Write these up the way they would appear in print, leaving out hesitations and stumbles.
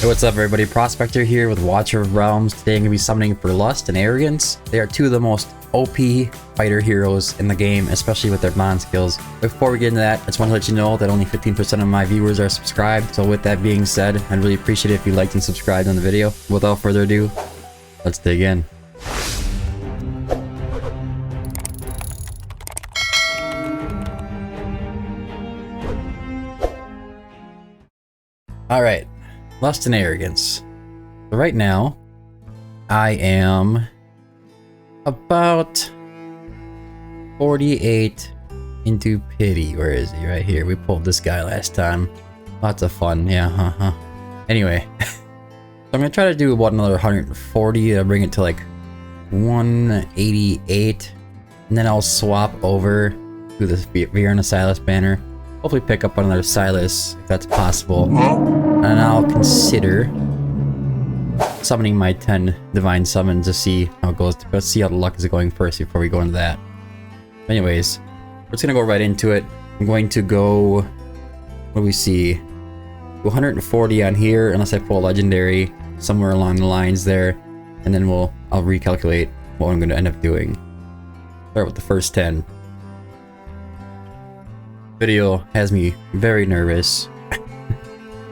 Hey, what's up everybody? Prospector here with Watcher of Realms. Today I'm going to be summoning for Lust and Arrogance. They are two of the most OP fighter heroes in the game, especially with their bond skills. Before we get into that, I just want to let you know that only 15% of my viewers are subscribed. So with that being said, I'd really appreciate it if you liked and subscribed on the video. Without further ado, let's dig in. Alright, Lust and Arrogance. So right now, I am about 48 into pity. Where is he? Right here. We pulled this guy last time. Lots of fun. Yeah, Anyway, so I'm going to try to do about another 140 to bring it to like 188. And then I'll swap over to this Vienna Silas banner. Hopefully pick up another Silas if that's possible. And I'll consider summoning my 10 divine summons to see how it goes. Let's see how the luck is going first before we go into that. Anyways, we're just gonna go right into it. I'm going to go, what do we see? 140 on here unless I pull a legendary somewhere along the lines there, and then I'll recalculate what I'm gonna end up doing. Start with the first 10. Video has me very nervous.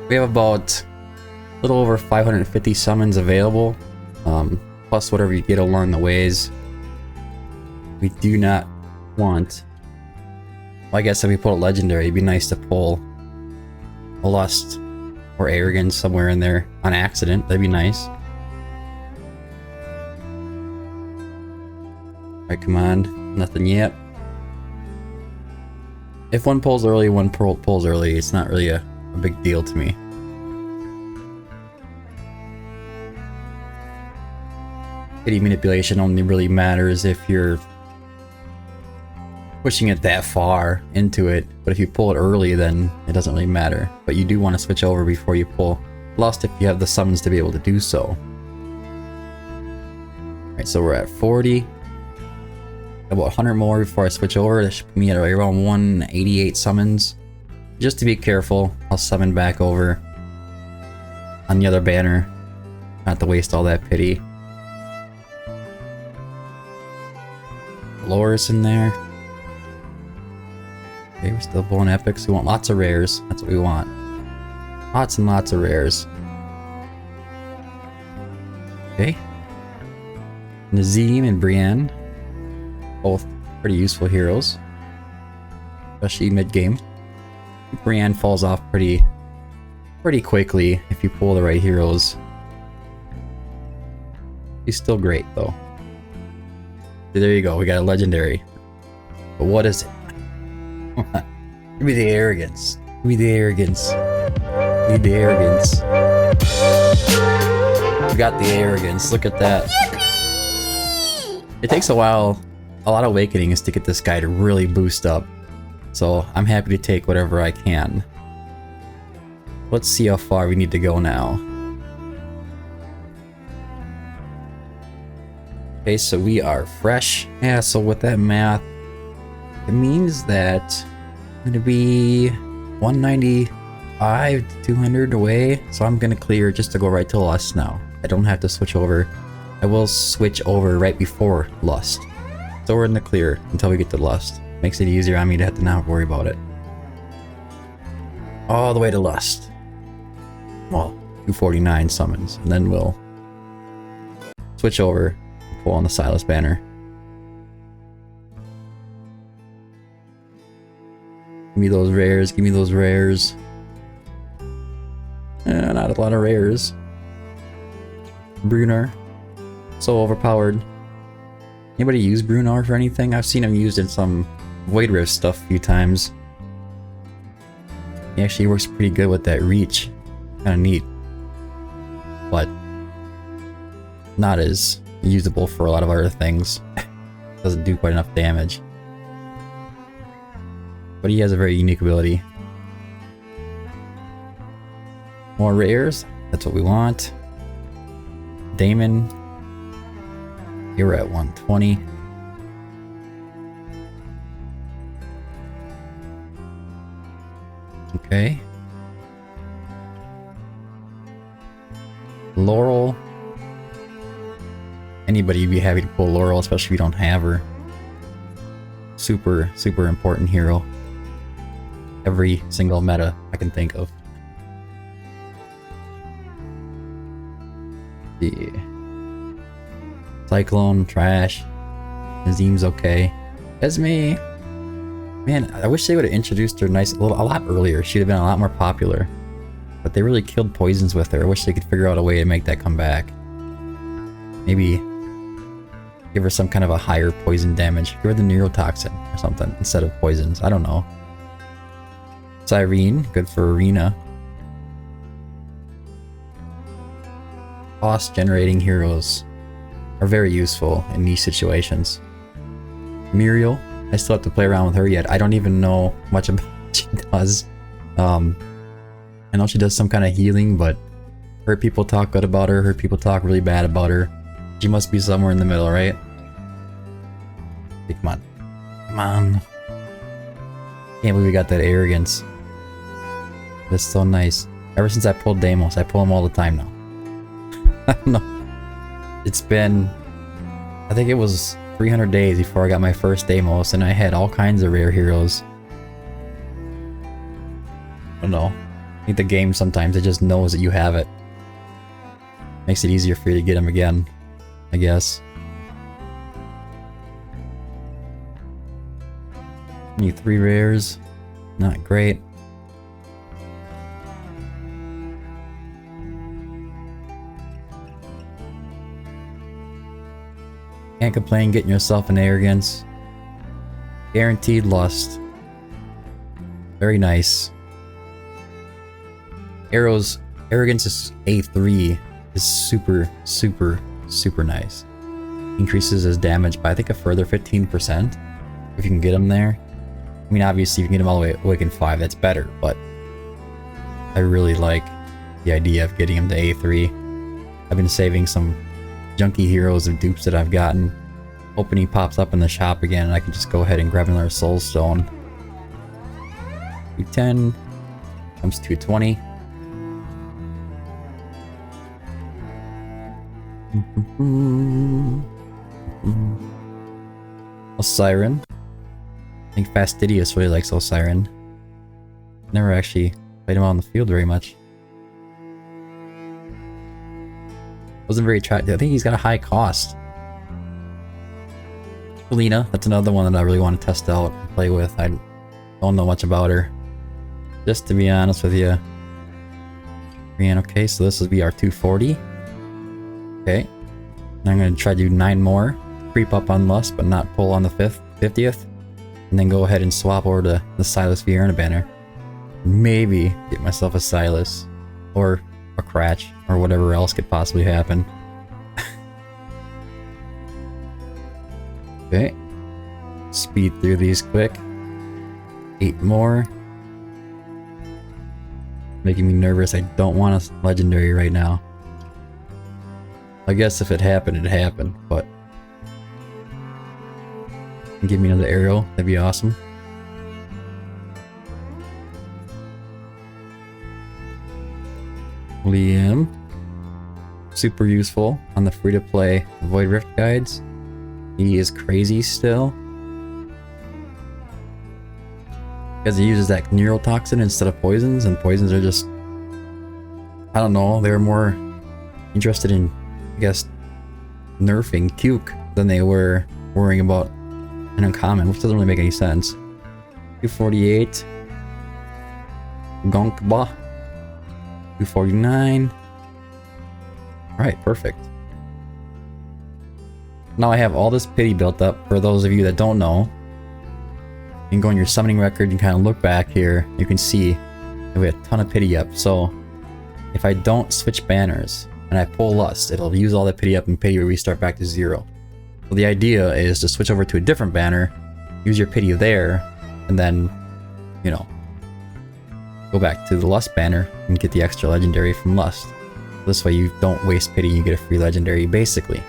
We have about a little over 550 summons available, plus whatever you get along the ways. We do not want, well, I guess if we pull a legendary, it'd be nice to pull a Lust or Arrogance somewhere in there on accident. That'd be nice. Alright, come on, nothing yet. If one pulls early, one pulls early. It's not really a big deal to me. Pity manipulation only really matters if you're pushing it that far into it, but if you pull it early, then it doesn't really matter. But you do want to switch over before you pull Lust if you have the summons to be able to do so. Alright, so we're at 40. About 100 more before I switch over. That should put me at around 188 summons. Just to be careful, I'll summon back over on the other banner. Not to waste all that pity. Loris in there. Okay, we're still pulling epics. We want lots of rares. That's what we want. Lots and lots of rares. Okay. Nazim and Brienne. Both pretty useful heroes. Especially mid-game. Brienne falls off pretty quickly if you pull the right heroes. He's still great though. There you go, we got a legendary. But what is it? Give me the Arrogance. Give me the Arrogance. Give me the Arrogance. We got the Arrogance, look at that. Yippee! It takes a while, a lot of awakenings to get this guy to really boost up. So I'm happy to take whatever I can. Let's see how far we need to go now. Okay, so we are fresh. Yeah, so with that math, it means that I'm gonna be 195 to 200 away. So I'm gonna clear just to go right to Lust now. I don't have to switch over. I will switch over right before Lust. So we're in the clear until we get to Lust. Makes it easier on me to have to not worry about it. All the way to Lust. Well, 249 summons, and then we'll switch over. Pull on the Silas banner. Give me those rares, give me those rares. Not a lot of rares. Brunner. So overpowered. Anybody use Brunner for anything? I've seen him used in some Void Rift stuff a few times. He actually works pretty good with that reach. Kinda neat. But not as usable for a lot of other things. Doesn't do quite enough damage. But he has a very unique ability. More rares, that's what we want. Damon. Here we're at 120. Okay. Laurel. Anybody would be happy to pull Laurel, especially if you don't have her. Super, super important hero. Every single meta I can think of. Yeah. Cyclone, trash. Nazim's okay. Esme. Man, I wish they would have introduced her a lot earlier. She'd have been a lot more popular. But they really killed poisons with her. I wish they could figure out a way to make that come back. Maybe give her some kind of a higher poison damage. Give her the neurotoxin or something instead of poisons. I don't know. Cyrene, good for Arena. Boss generating heroes are very useful in these situations. Muriel, I still have to play around with her yet. I don't even know much about what she does. I know she does some kind of healing, but heard people talk good about her, heard people talk really bad about her. She must be somewhere in the middle, right? Hey, come on. Come on. Can't believe we got that Arrogance. That's so nice. Ever since I pulled Deimos, I pull him all the time now. I don't know. It's been... I think it was 300 days before I got my first Deimos, and I had all kinds of rare heroes. I don't know. I think the game sometimes, it just knows that you have it. Makes it easier for you to get them again, I guess. Need 3 rares. Not great. Can't complain getting yourself an Arrogance. Guaranteed lust. Very nice. Arrogance is A3 is super, super, super nice. Increases his damage by I think a further 15% if you can get him there. I mean, obviously if you can get him all the way Awaken 5, that's better, but I really like the idea of getting him to A3. I've been saving some junky heroes and dupes that I've gotten, hoping he pops up in the shop again and I can just go ahead and grab another Soul Stone. 210 comes 220. Siren. I think Fastidious really likes Siren. Never actually played him out on the field very much. Wasn't very attractive. I think he's got a high cost. Selena, that's another one that I really want to test out and play with. I don't know much about her, just to be honest with you. Okay, so this will be our 240. Okay, and I'm going to try to do 9 more. Creep up on Lust, but not pull on the 50th. And then go ahead and swap over to the Silas Vierna banner. Maybe get myself a Silas. Or a Cratch. Or whatever else could possibly happen. Okay. Speed through these quick. 8 more. Making me nervous. I don't want a legendary right now. I guess if it happened, it happened, but... Give me another arrow, that'd be awesome. Liam. Super useful on the free-to-play Void Rift guides. He is crazy still. Because he uses that neurotoxin instead of poisons, and poisons are just... I don't know, they're more interested in, I guess, nerfing Cuke than they were worrying about an uncommon, which doesn't really make any sense. 248. Gonkba. 249. Alright, perfect. Now I have all this pity built up. For those of you that don't know, you can go in your summoning record and kind of look back here. You can see that we have a ton of pity up. So if I don't switch banners and I pull Lust, it'll use all that pity up and pity will restart back to 0. So the idea is to switch over to a different banner, use your pity there, and then, you know, go back to the Lust banner and get the extra legendary from Lust. This way you don't waste pity, you get a free legendary, basically.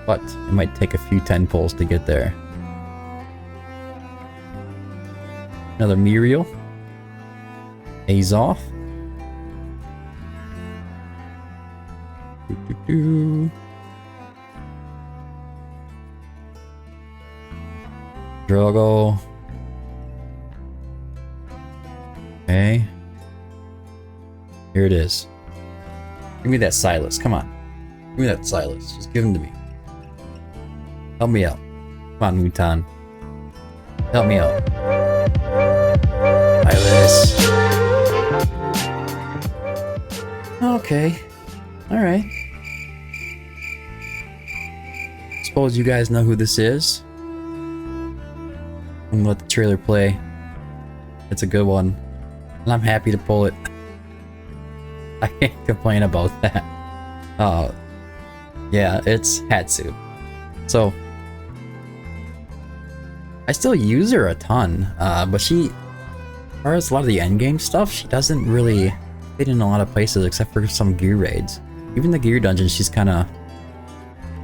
But it might take a few 10 pulls to get there. Another Muriel. Azoth. Doo-doo. Drogo. Okay. Here it is. Give me that Silas. Come on. Give me that Silas. Just give him to me. Help me out. Come on, Mutan. Help me out. Silas. Okay. Alright. Suppose you guys know who this is. I'm gonna let the trailer play. It's a good one. And I'm happy to pull it. I can't complain about that. Yeah, it's Hatssut. So, I still use her a ton, but she, as far as a lot of the endgame stuff, she doesn't really fit in a lot of places except for some gear raids. Even the gear dungeon, she's kind of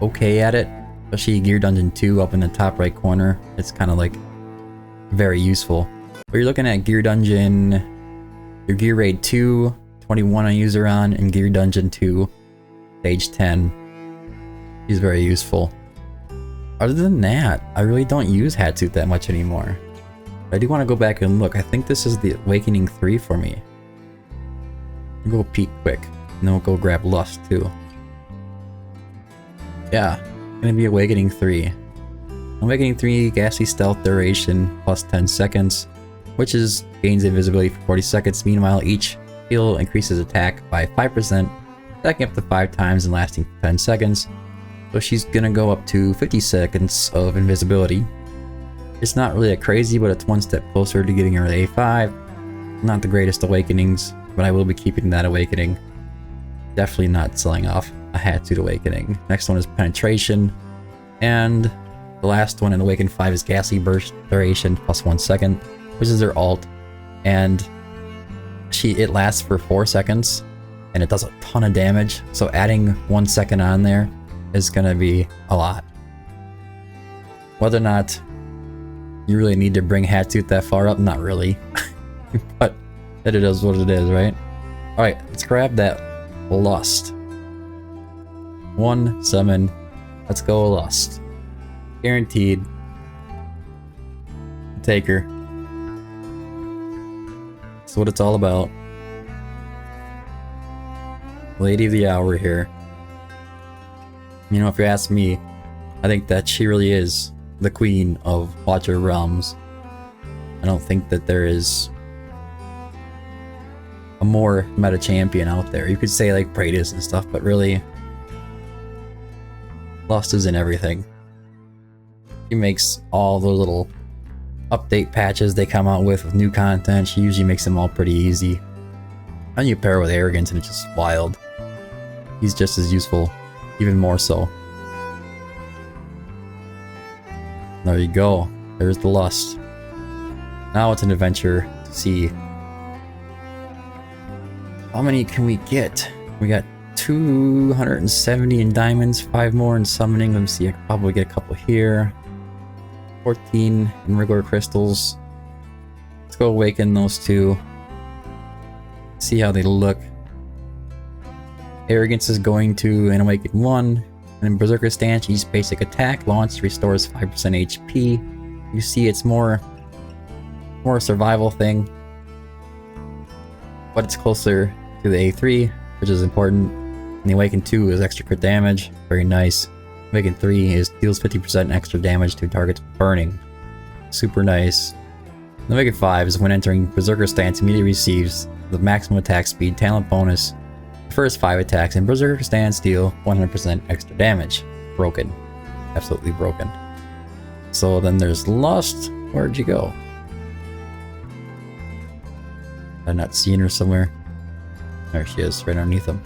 okay at it. Especially gear dungeon 2 up in the top right corner. It's kind of like very useful. But you're looking at gear dungeon, your gear raid 2, 21 I use her on, and gear dungeon 2, stage 10. She's very useful. Other than that, I really don't use Hatssut that much anymore. I do want to go back and look. I think this is the Awakening 3 for me. I'll go peek quick, and then we'll go grab Lust too. Yeah, gonna be Awakening 3. Awakening 3, gassy stealth duration plus 10 seconds, which is gains invisibility for 40 seconds. Meanwhile, each skill increases attack by 5%, stacking up to 5 times and lasting 10 seconds. So she's gonna go up to 50 seconds of invisibility. It's not really a crazy, but it's one step closer to getting her to A5. Not the greatest awakenings, but I will be keeping that awakening. Definitely not selling off a Hatssut awakening. Next one is penetration, and the last one in Awaken 5 is gassy burst duration plus 1 second, which is her alt, and it lasts for 4 seconds, and it does a ton of damage. So adding 1 second on there is gonna be a lot. Whether or not you really need to bring Hatssut that far up, not really, but it is what it is, right? All right, let's grab that Lust. 1 summon. Let's go Lust. Guaranteed. Take her. That's what it's all about. Lady of the hour here. You know, if you ask me, I think that she really is the queen of Watcher Realms. I don't think that there is a more meta champion out there. You could say like Praetus and stuff, but really, Lust is in everything. She makes all the little update patches they come out with new content. She usually makes them all pretty easy. And you pair it with Arrogance and it's just wild. He's just as useful, even more so. There you go. There's the Lust. Now it's an adventure to see how many can we get. We got 270 in diamonds, 5 more in summoning. Let me see, I could probably get a couple here. 14 in regular crystals. Let's go awaken those 2. See how they look. Arrogance is going to an awaken 1. And in Berserker Stance, each basic attack launched restores 5% HP. You see it's more a survival thing. But it's closer to the A3, which is important. And the Awaken 2 is extra crit damage. Very nice. Awaken 3 deals 50% extra damage to targets burning. Super nice. The Awaken 5 is when entering Berserker Stance, immediately receives the maximum attack speed talent bonus. The first 5 attacks in Berserker Stance deal 100% extra damage. Broken. Absolutely broken. So then there's Lust. Where'd you go? I'm not seeing her somewhere. There she is, right underneath him.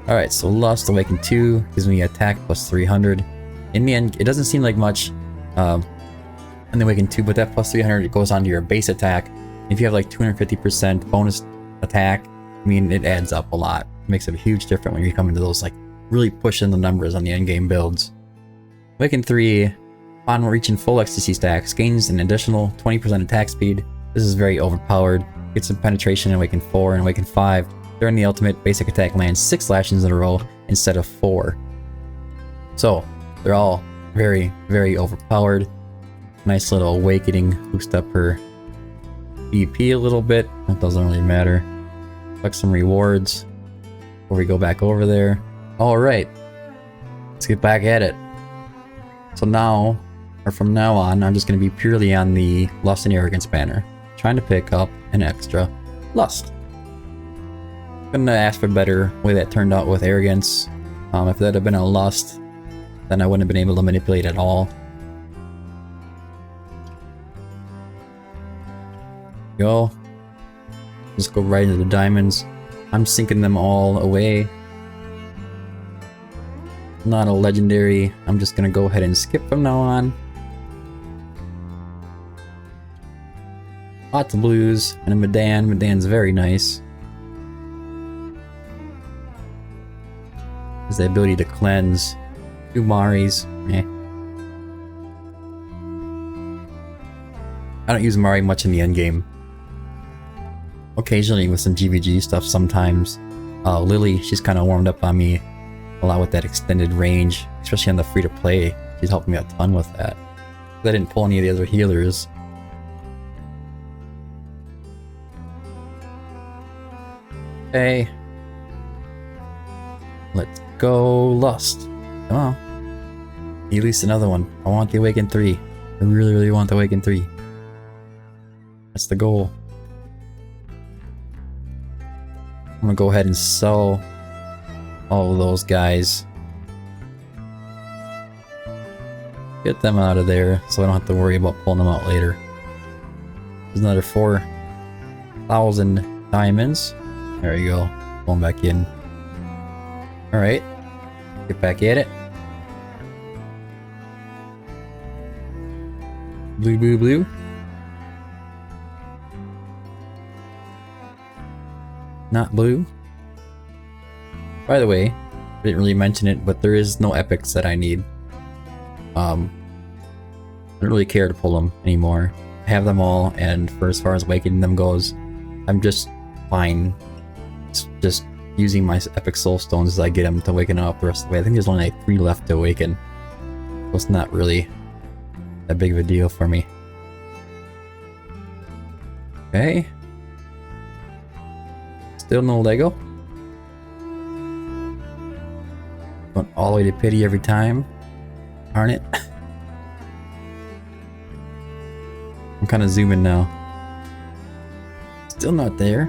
Alright, so Lust, Awaken 2, gives me attack plus 300. In the end, it doesn't seem like much in the Awaken 2, but that plus 300 it goes onto your base attack. If you have like 250% bonus attack, I mean, it adds up a lot. It makes a huge difference when you come into those, like, really pushing the numbers on the endgame builds. Awaken 3, upon reaching full ecstasy stacks, gains an additional 20% attack speed. This is very overpowered. Get some penetration in Awaken 4 and Awaken 5. During the ultimate, basic attack lands 6 slashings in a row, instead of 4. So they're all very, very overpowered. Nice little awakening, boost up her BP a little bit. That doesn't really matter. Collect some rewards before we go back over there. Alright, let's get back at it. So now, or from now on, I'm just going to be purely on the Lust and Arrogance banner, trying to pick up an extra Lust. Couldn't ask for a better way that turned out with Arrogance. If that had been a Lust, then I wouldn't have been able to manipulate at all. Go. Just go right into the diamonds. I'm sinking them all away. Not a legendary. I'm just gonna go ahead and skip from now on. Lots of blues and a Medan. Medan's very nice. Has the ability to cleanse. 2 Maris. Eh. I don't use Mari much in the endgame. Occasionally with some GVG stuff sometimes. Lily, she's kind of warmed up on me a lot with that extended range, especially on the free-to-play. She's helped me a ton with that. I didn't pull any of the other healers. Okay. Let's go Lust. Come on. At least another one. I want the Awaken 3. I really, really want the Awaken 3. That's the goal. I'm gonna go ahead and sell all of those guys. Get them out of there so I don't have to worry about pulling them out later. There's another 4,000 diamonds. There you go. Going back in. Alright. Get back at it. Blue, blue, blue. Not blue. By the way, I didn't really mention it, but there is no epics that I need. I don't really care to pull them anymore. I have them all, and for as far as awakening them goes, I'm just fine. Just using my epic soul stones as I get them to awaken up the rest of the way. I think there's only like 3 left to awaken. So it's not really that big of a deal for me. Okay. Still no Lego. Going all the way to pity every time. Darn it. I'm kind of zooming now. Still not there.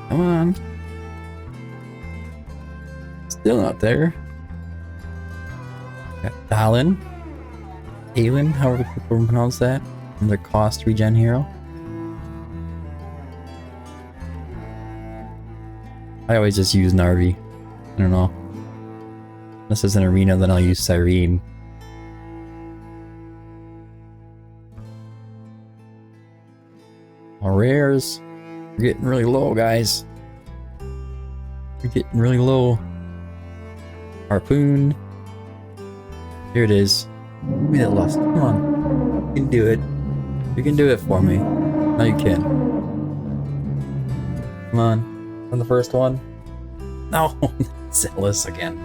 Come on. Still not there. Got Dallin. Aelin, however people pronounce that. Another cost regen hero. I always just use Narvi. I don't know. Unless it's an arena, then I'll use Cyrene. Our rares. We're getting really low, guys. We're getting really low. Harpoon. Here it is. Give me that Lust. Come on. You can do it. You can do it for me. No, you can. Come on. On the first one. No. Silas again.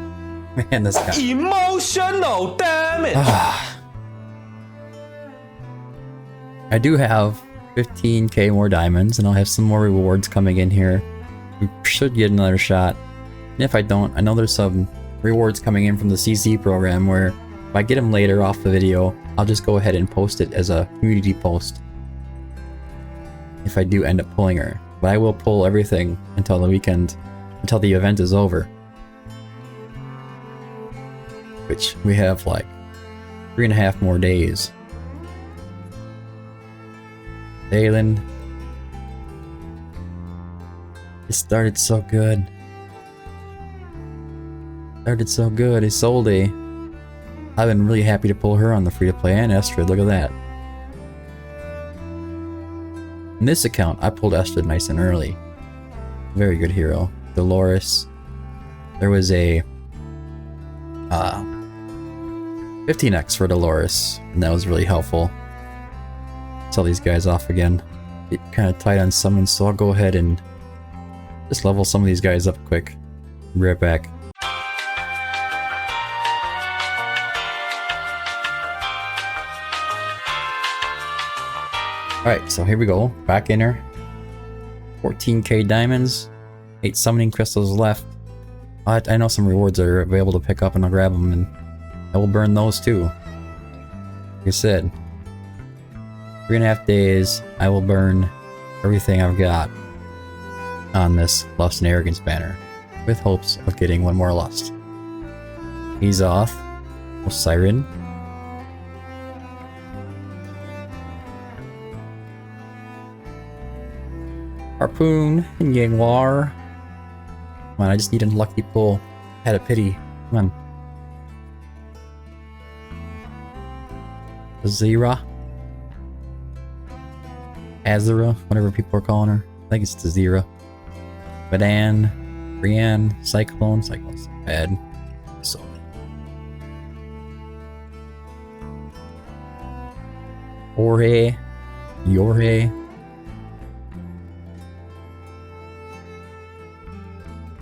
Man, this guy. Emotional damage! I do have 15k more diamonds, and I'll have some more rewards coming in here. We should get another shot. And if I don't, I know there's some rewards coming in from the CC program where if I get them later off the video, I'll just go ahead and post it as a community post. If I do end up pulling her. But I will pull everything until the weekend, until the event is over. Which we have like 3.5 more days. Aelin. It started so good. Started so good. Isolde. I've been really happy to pull her on the free-to-play and Estrid. Look at that. In this account, I pulled Estrid nice and early. Very good hero. Dolores. There was a 15x for Dolores, and that was really helpful. Sell these guys off again. Get kind of tight on summons, so I'll go ahead and just level some of these guys up quick. Be right back. Alright, so here we go. Back in her. 14k diamonds. 8 summoning crystals left. I know some rewards are available to pick up, and I'll grab them, and I will burn those too. Like I said, 3.5 days, I will burn everything I've got on this Lust and Arrogance banner, with hopes of getting one more Lust. He's off. Oh, Siren. Harpoon and Yangwar. Come on, I just need a lucky pull. Had a pity. Come on. Azira. Azura, whatever people are calling her. I think it's Azira. Madan. Brienne. Cyclone. Cyclone's so bad. So Jorge. Jorge.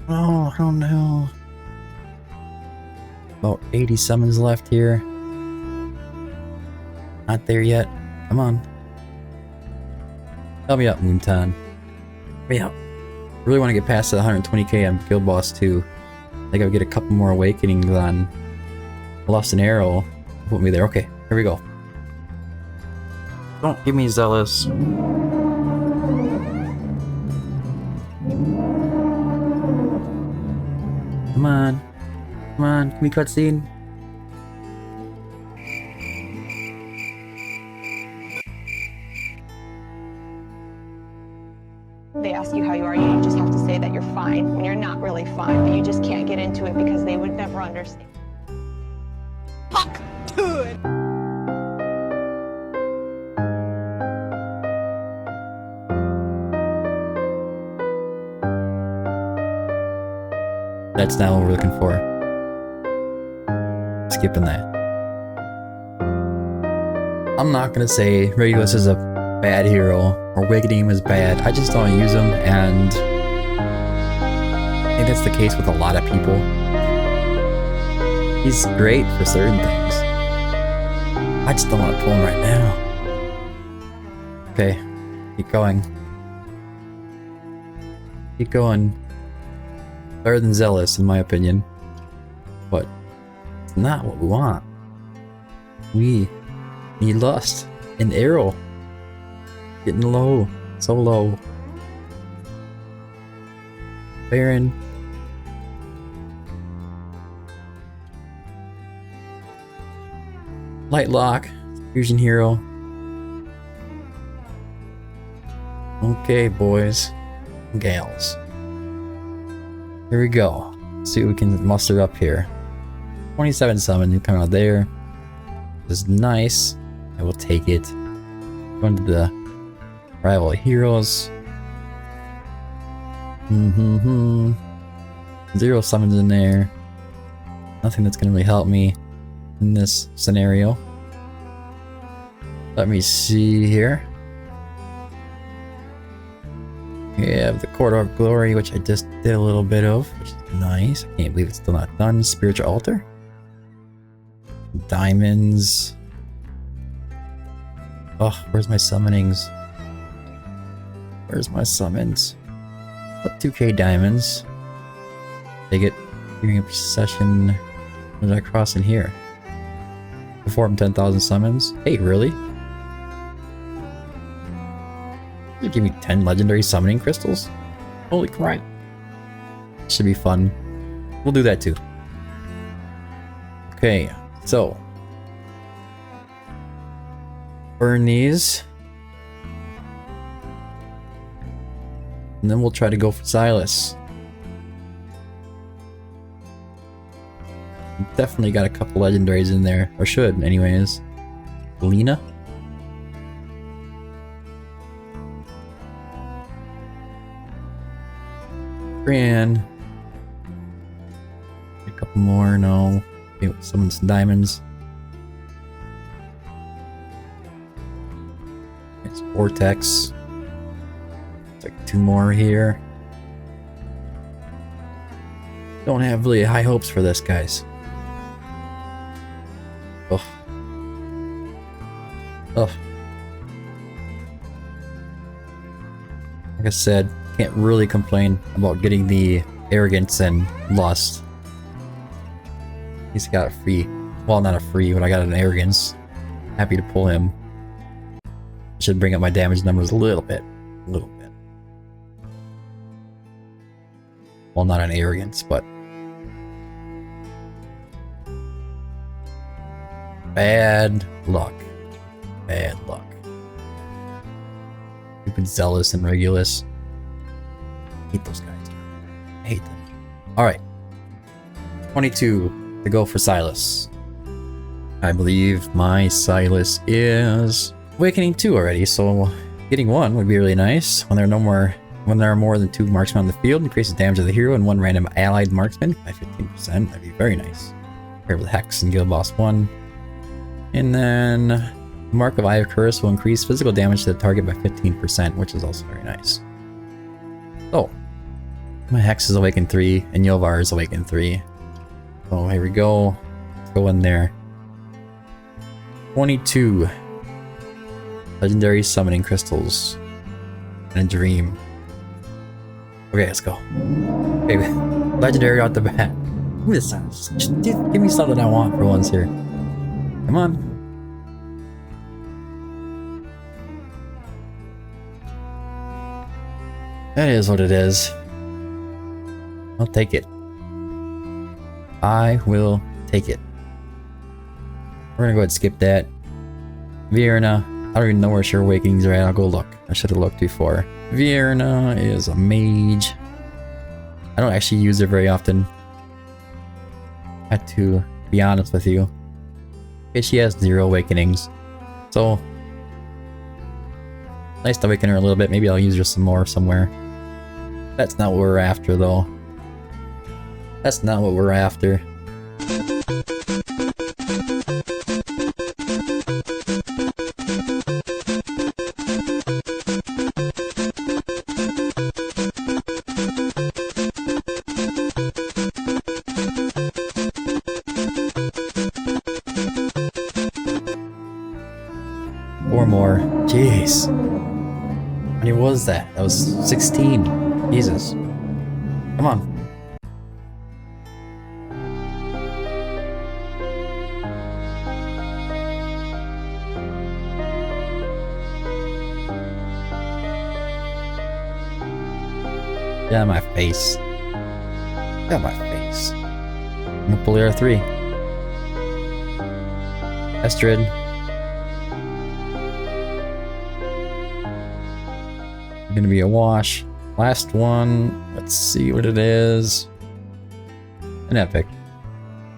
Oh, I don't know. About 80 summons left here. Not there yet. Come on. Help me out, Moonton. Help me out. Really want to get past the 120k on Guild Boss 2. I think I'll get a couple more awakenings on Lost an Arrow. Put me there. Okay, here we go. Don't give me Zealous. Come on. Come on, can we cutscene? They ask you how you are, you just have to say that you're fine when you're not really fine, but you just can't get into it because they would never understand. Fuck! Dude! That's not what we're looking for. Skipping that. I'm not gonna say Regulus is a bad hero or Awakening is bad. I just don't use him, and I think that's the case with a lot of people. He's great for certain things. I just don't want to pull him right now. Okay, keep going. Keep going. Better than Zealous, in my opinion. But it's not what we want. We need Lust and Arrow. Getting low. So low. Baron. Lightlock. Fusion Hero. Okay, boys and gals. Here we go. Let's see what we can muster up here. 27 summon coming out there. This is nice. I will take it. Going to the rival heroes. 0 summons in there. Nothing that's gonna really help me in this scenario. Let me see here. We have the Corridor of Glory, which I just did a little bit of, which is nice. I can't believe it's still not done. Spiritual Altar. Diamonds. Oh, where's my summonings? Where's my summons? What 2k diamonds? Take it. During a procession. What did I cross in here? Perform 10,000 summons. Hey, really? You give me 10 legendary summoning crystals? Holy crap. Should be fun. We'll do that too. Okay, so. Burn these. And then we'll try to go for Silas. Definitely got a couple legendaries in there. Or should, anyways. Lena? Brienne. A couple more, no. Okay, summon some diamonds. It's Vortex. It's like 2 more here. Don't have really high hopes for this, guys. Ugh. Ugh. Like I said, can't really complain about getting the Arrogance and Lust. He's got a free. Well, not a free, but I got an Arrogance. Happy to pull him. Should bring up my damage numbers a little bit. A little bit. Well, not an Arrogance, but... Bad luck. Bad luck. Stupid Zealous and Regulus. Hate those guys. I hate them. Alright. 22 to go for Silas. I believe my Silas is Awakening 2 already, so getting 1 would be really nice. When there are more than 2 marksmen on the field, increases damage of the hero and 1 random allied marksman by 15%. That'd be very nice. Paired with Hex and Guild Boss 1. And then Mark of Eye of Curse will increase physical damage to the target by 15%, which is also very nice. So, my Hex is Awakened 3, and Yovar is Awakened 3. So here we go. Let's go in there. 22. Legendary Summoning Crystals. And a Dream. Okay, let's go. Okay, Legendary out the bat. Give me this. Just give me something I want for once here. Come on. That is what it is. I'll take it. I will take it. We're gonna go ahead and skip that. Vierna. I don't even know where Sure Awakenings are at. I'll go look. I should have looked before. Vierna is a mage. I don't actually use her very often. I have to be honest with you. Okay, she has 0 awakenings. So, nice to awaken her a little bit. Maybe I'll use her some more somewhere. That's not what we're after, though. That's not what we're after. Four more. Jeez. How many was that? That was 16. Jesus. Come on. Get out of my face. Get out of my face. I'm gonna pull the R3. Estrid. Gonna be a wash. Last one. Let's see what it is. An epic.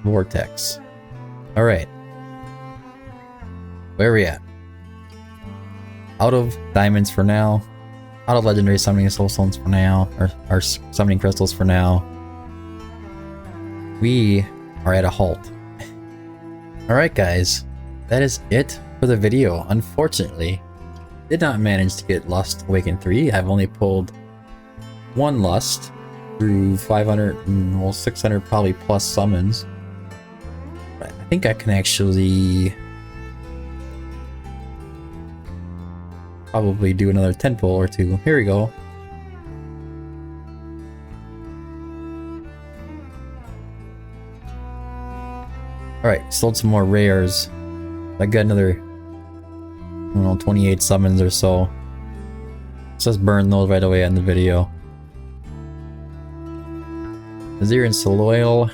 Vortex. Alright. Where are we at? Out of diamonds for now. Out of legendary summoning soul stones for now. Or summoning crystals for now. We are at a halt. Alright guys. That is it for the video. Unfortunately, did not manage to get Lust Awakened 3. I've only pulled 1 Lust through 500 and, well, 600 probably plus summons. But I think I can actually probably do another 10 pull or 2. Here we go. Alright, sold some more rares. I got another, I don't know, 28 summons or so. Let's just burn those right away in the video. Azir and Soloil.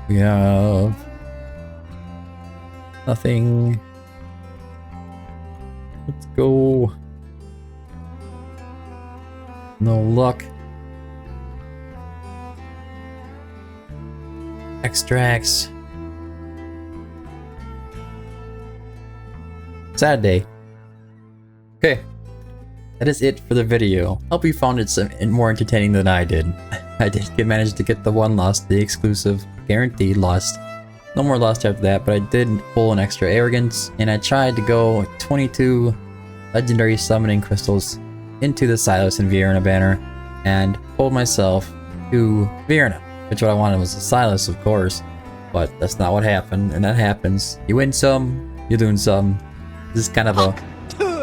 We have nothing. Let's go. No luck. Extracts. Sad day. Okay. That is it for the video. Hope you found it some more entertaining than I did. I did manage to get the 1 Lust, the exclusive, guaranteed Lust. No more Lust after that, but I did pull an extra Arrogance, and I tried to go 22 legendary summoning crystals into the Silas and Vierna banner, and pulled myself to Vierna, which what I wanted was a Silas, of course, but that's not what happened, and that happens. You win some, you lose some. This is kind of a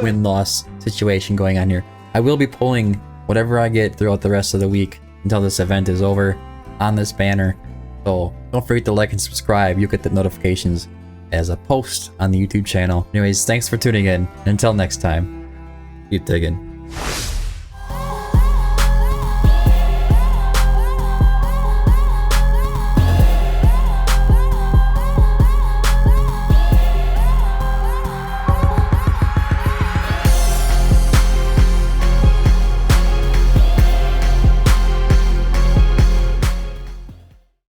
win-loss situation going on here. I will be pulling whatever I get throughout the rest of the week until this event is over on this banner. So don't forget to like and subscribe. You'll get the notifications as a post on the YouTube channel. Anyways, thanks for tuning in. And until next time, keep digging.